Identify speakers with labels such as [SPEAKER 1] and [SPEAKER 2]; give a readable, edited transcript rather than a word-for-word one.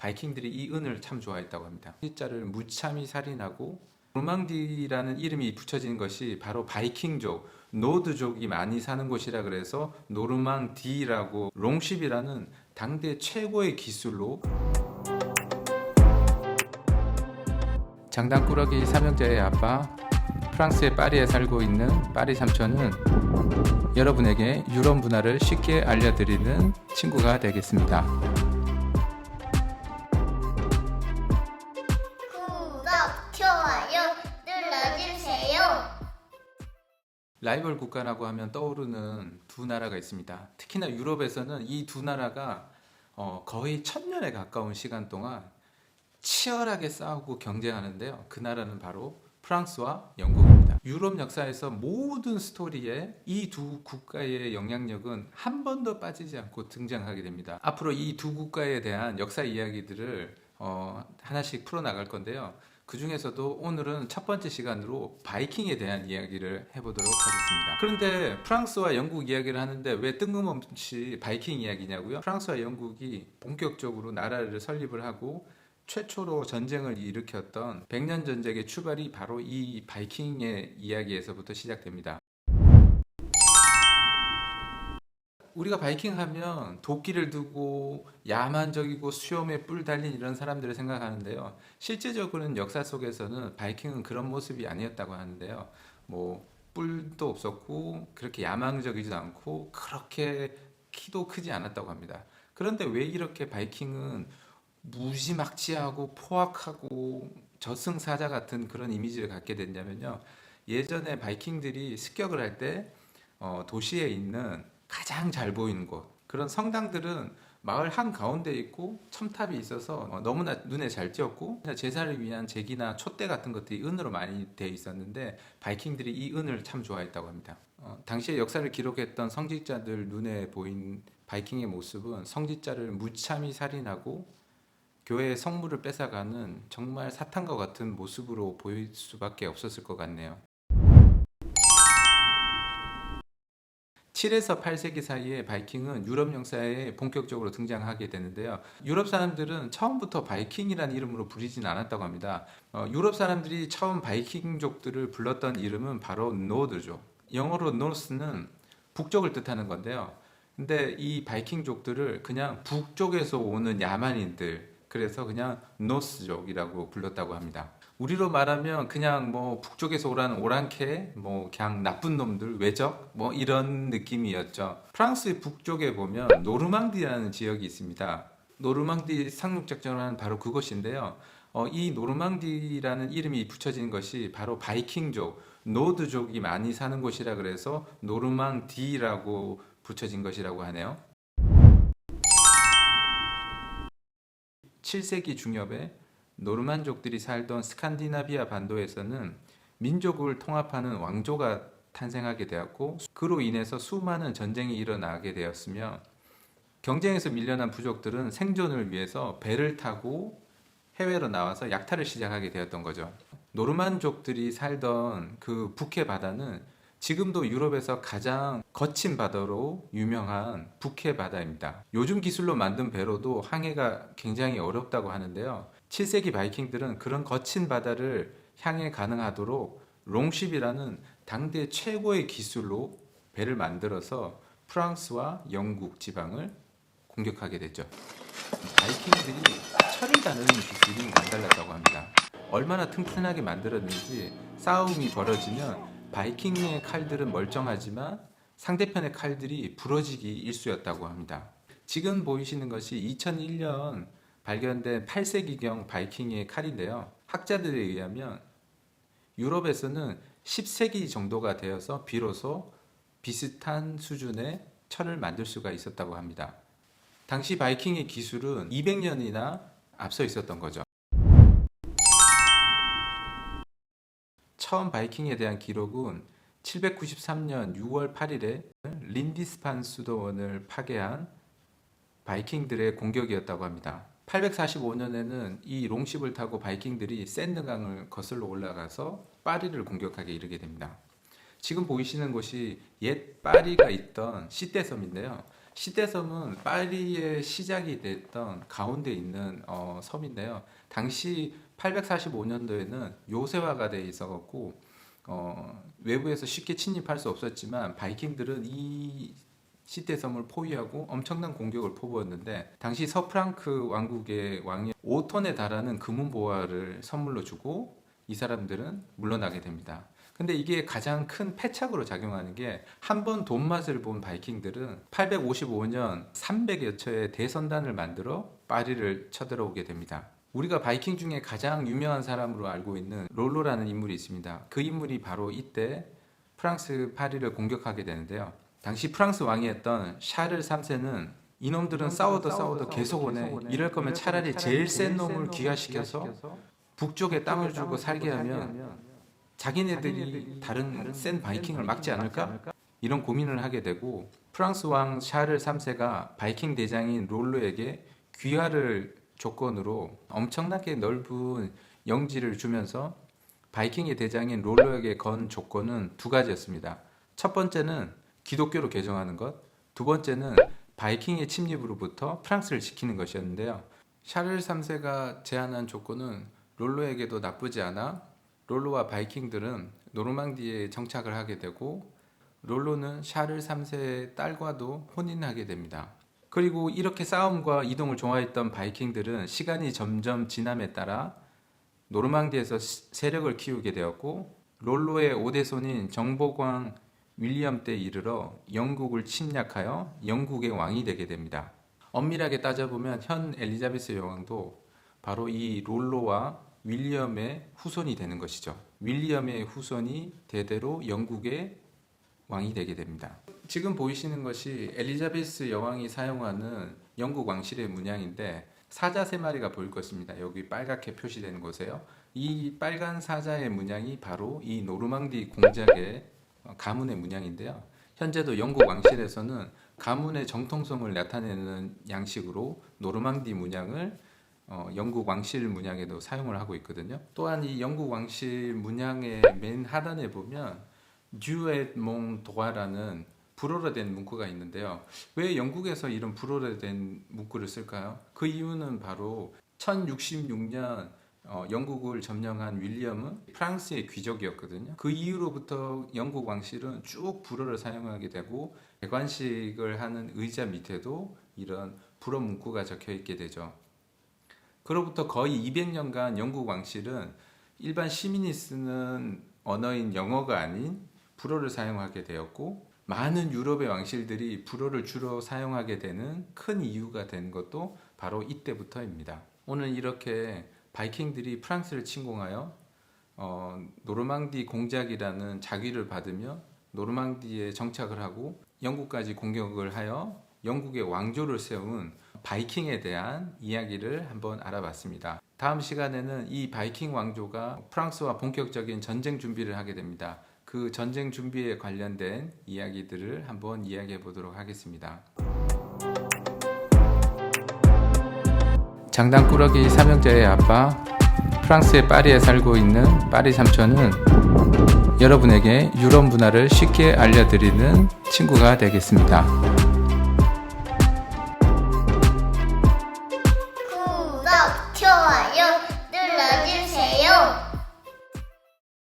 [SPEAKER 1] 바이킹들이 이 은을 참 좋아했다고 합니다. 숫자를 무참히 살인하고 노르망디라는 이름이 붙여진 것이 바로 바이킹족, 노드족이 많이 사는 곳이라 그래서 노르망디라고 롱쉽이라는 당대 최고의 기술로 장단꾸러기 삼형제의 아빠 프랑스의 파리에 살고 있는 파리 삼촌은 여러분에게 유럽 문화를 쉽게 알려드리는 친구가 되겠습니다.
[SPEAKER 2] 구독, 좋아요 눌러주세요.
[SPEAKER 1] 라이벌 국가라고 하면 떠오르는 두 나라가 있습니다. 특히나 유럽에서는 이 두 나라가 거의 1000년에 가까운 시간 동안 치열하게 싸우고 경쟁하는데요. 그 나라는 바로 프랑스와 영국입니다. 유럽 역사에서 모든 스토리에 이 두 국가의 영향력은 한 번도 빠지지 않고 등장하게 됩니다. 앞으로 이 두 국가에 대한 역사 이야기들을 하나씩 풀어나갈 건데요. 그 중에서도 오늘은 첫 번째 시간으로 바이킹에 대한 이야기를 해보도록 하겠습니다. 그런데 프랑스와 영국 이야기를 하는데 왜 뜬금없이 바이킹 이야기냐고요? 프랑스와 영국이 본격적으로 나라를 설립을 하고 최초로 전쟁을 일으켰던 백년 전쟁의 출발이 바로 이 바이킹의 이야기에서부터 시작됩니다. 우리가 바이킹 하면 도끼를 두고 야만적이고 수염에 뿔 달린 이런 사람들을 생각하는데요. 실제적으로는 역사 속에서는 바이킹은 그런 모습이 아니었다고 하는데요. 뭐 뿔도 없었고 그렇게 야망적이지도 않고 그렇게 키도 크지 않았다고 합니다. 그런데 왜 이렇게 바이킹은 무지막지하고 포악하고 저승사자 같은 그런 이미지를 갖게 됐냐면요. 예전에 바이킹들이 습격을 할 때 도시에 있는 가장 잘 보이는 곳, 그런 성당들은 마을 한가운데 있고 첨탑이 있어서 너무나 눈에 잘 띄었고 제사를 위한 제기나 촛대 같은 것들이 은으로 많이 되어 있었는데 바이킹들이 이 은을 참 좋아했다고 합니다. 당시의 역사를 기록했던 성직자들 눈에 보인 바이킹의 모습은 성직자를 무참히 살인하고 교회의 성물을 뺏어가는 정말 사탄과 같은 모습으로 보일 수밖에 없었을 것 같네요. 7에서 8세기 사이에 바이킹은 유럽 역사에 본격적으로 등장하게 되는데요. 유럽 사람들은 처음부터 바이킹이라는 이름으로 부르진 않았다고 합니다. 유럽 사람들이 처음 바이킹족들을 불렀던 이름은 바로 노드족. 영어로 노스는 북쪽을 뜻하는 건데요. 근데 이 바이킹족들을 그냥 북쪽에서 오는 야만인들, 그래서 그냥 노스족이라고 불렀다고 합니다. 우리로 말하면 그냥 뭐 북쪽에서 오라는 오랑캐, 뭐 그냥 나쁜 놈들, 외적, 뭐 이런 느낌이었죠. 프랑스의 북쪽에 보면 노르망디라는 지역이 있습니다. 노르망디 상륙작전은 바로 그것인데요. 이 노르망디라는 이름이 붙여진 것이 바로 바이킹족, 노드족이 많이 사는 곳이라 그래서 노르망디라고 붙여진 것이라고 하네요. 7세기 중엽에 노르만족들이 살던 스칸디나비아 반도에서는 민족을 통합하는 왕조가 탄생하게 되었고 그로 인해서 수많은 전쟁이 일어나게 되었으며 경쟁에서 밀려난 부족들은 생존을 위해서 배를 타고 해외로 나와서 약탈을 시작하게 되었던 거죠. 노르만족들이 살던 그 북해 바다는 지금도 유럽에서 가장 거친 바다로 유명한 북해 바다입니다. 요즘 기술로 만든 배로도 항해가 굉장히 어렵다고 하는데요. 7세기 바이킹들은 그런 거친 바다를 향해 가능하도록 롱쉽이라는 당대 최고의 기술로 배를 만들어서 프랑스와 영국 지방을 공격하게 됐죠. 바이킹들이 철을 다루는 기술이 남달랐다고 합니다. 얼마나 튼튼하게 만들었는지 싸움이 벌어지면 바이킹의 칼들은 멀쩡하지만 상대편의 칼들이 부러지기 일쑤였다고 합니다. 지금 보이시는 것이 2001년 발견된 8세기경 바이킹의 칼인데요. 학자들에 의하면 유럽에서는 10세기 정도가 되어서 비로소 비슷한 수준의 철을 만들 수가 있었다고 합니다. 당시 바이킹의 기술은 200년이나 앞서 있었던 거죠. 처음 바이킹에 대한 기록은 793년 6월 8일에 린디스판 수도원을 파괴한 바이킹들의 공격이었다고 합니다. 845년에는 이 롱쉽을 타고 바이킹들이 샌드강을 거슬러 올라가서 파리를 공격하게 이르게 됩니다. 지금 보이시는 곳이 옛 파리가 있던 시떼섬인데요. 시대섬은 파리의 시작이 됐던 가운데 있는 섬인데요. 당시 845년도에는 요새화가 돼 있어갖고 외부에서 쉽게 침입할 수 없었지만 바이킹들은 이 시대섬을 포위하고 엄청난 공격을 퍼부었는데 당시 서프랑크 왕국의 왕이 5톤에 달하는 금은보화를 선물로 주고 이 사람들은 물러나게 됩니다. 근데 이게 가장 큰 패착으로 작용하는 게 한 번 돈 맛을 본 바이킹들은 855년 300여 척의 대선단을 만들어 파리를 쳐들어오게 됩니다. 우리가 바이킹 중에 가장 유명한 사람으로 알고 있는 롤로라는 인물이 있습니다. 그 인물이 바로 이때 프랑스 파리를 공격하게 되는데요. 당시 프랑스 왕이었던 샤를 3세는 이놈들은 싸워도 계속 오네. 이럴 거면 차라리 제일 센 놈을 귀화시켜서 북쪽에 땀을 주고 살게 하면 자기네들이 다른 센 바이킹을 막지 않을까? 이런 고민을 하게 되고 프랑스 왕 샤를 3세가 바이킹 대장인 롤로에게 귀화를 조건으로 엄청나게 넓은 영지를 주면서 바이킹의 대장인 롤로에게 건 조건은 두 가지였습니다. 첫 번째는 기독교로 개종하는 것, 두 번째는 바이킹의 침입으로부터 프랑스를 지키는 것이었는데요. 샤를 3세가 제안한 조건은 롤로에게도 나쁘지 않아 롤로와 바이킹들은 노르망디에 정착을 하게 되고 롤로는 샤를 3세의 딸과도 혼인하게 됩니다. 그리고 이렇게 싸움과 이동을 좋아했던 바이킹들은 시간이 점점 지남에 따라 노르망디에서 세력을 키우게 되었고 롤로의 5대 손인 정보광 윌리엄 때 이르러 영국을 침략하여 영국의 왕이 되게 됩니다. 엄밀하게 따져보면 현 엘리자베스 여왕도 바로 이 롤로와 윌리엄의 후손이 되는 것이죠. 윌리엄의 후손이 대대로 영국의 왕이 되게 됩니다. 지금 보이시는 것이 엘리자베스 여왕이 사용하는 영국 왕실의 문양인데 사자 3마리가 보일 것입니다. 여기 빨갛게 표시되는 곳에요. 이 빨간 사자의 문양이 바로 이 노르망디 공작의 가문의 문양인데요. 현재도 영국 왕실에서는 가문의 정통성을 나타내는 양식으로 노르망디 문양을 영국 왕실 문양에도 사용을 하고 있거든요. 또한 이 영국 왕실 문양의 맨 하단에 보면 듀엣 몽 도아라는 불어로 된 문구가 있는데요. 왜 영국에서 이런 불어로 된 문구를 쓸까요? 그 이유는 바로 1066년 영국을 점령한 윌리엄은 프랑스의 귀족이었거든요. 그 이후로부터 영국 왕실은 쭉 불어를 사용하게 되고 대관식을 하는 의자 밑에도 이런 불어 문구가 적혀 있게 되죠. 그로부터 거의 200년간 영국 왕실은 일반 시민이 쓰는 언어인 영어가 아닌 불어를 사용하게 되었고 많은 유럽의 왕실들이 불어를 주로 사용하게 되는 큰 이유가 된 것도 바로 이때부터입니다. 오늘 이렇게 바이킹들이 프랑스를 침공하여 노르망디 공작이라는 자귀를 받으며 노르망디에 정착을 하고 영국까지 공격을 하여 영국의 왕조를 세운 바이킹에 대한 이야기를 한번 알아봤습니다. 다음 시간에는 이 바이킹 왕조가 프랑스와 본격적인 전쟁 준비를 하게 됩니다. 그 전쟁 준비에 관련된 이야기들을 한번 이야기해 보도록 하겠습니다. 장단꾸러기 삼형제의 아빠, 프랑스의 파리에 살고 있는 파리 삼촌은 여러분에게 유럽 문화를 쉽게 알려드리는 친구가 되겠습니다.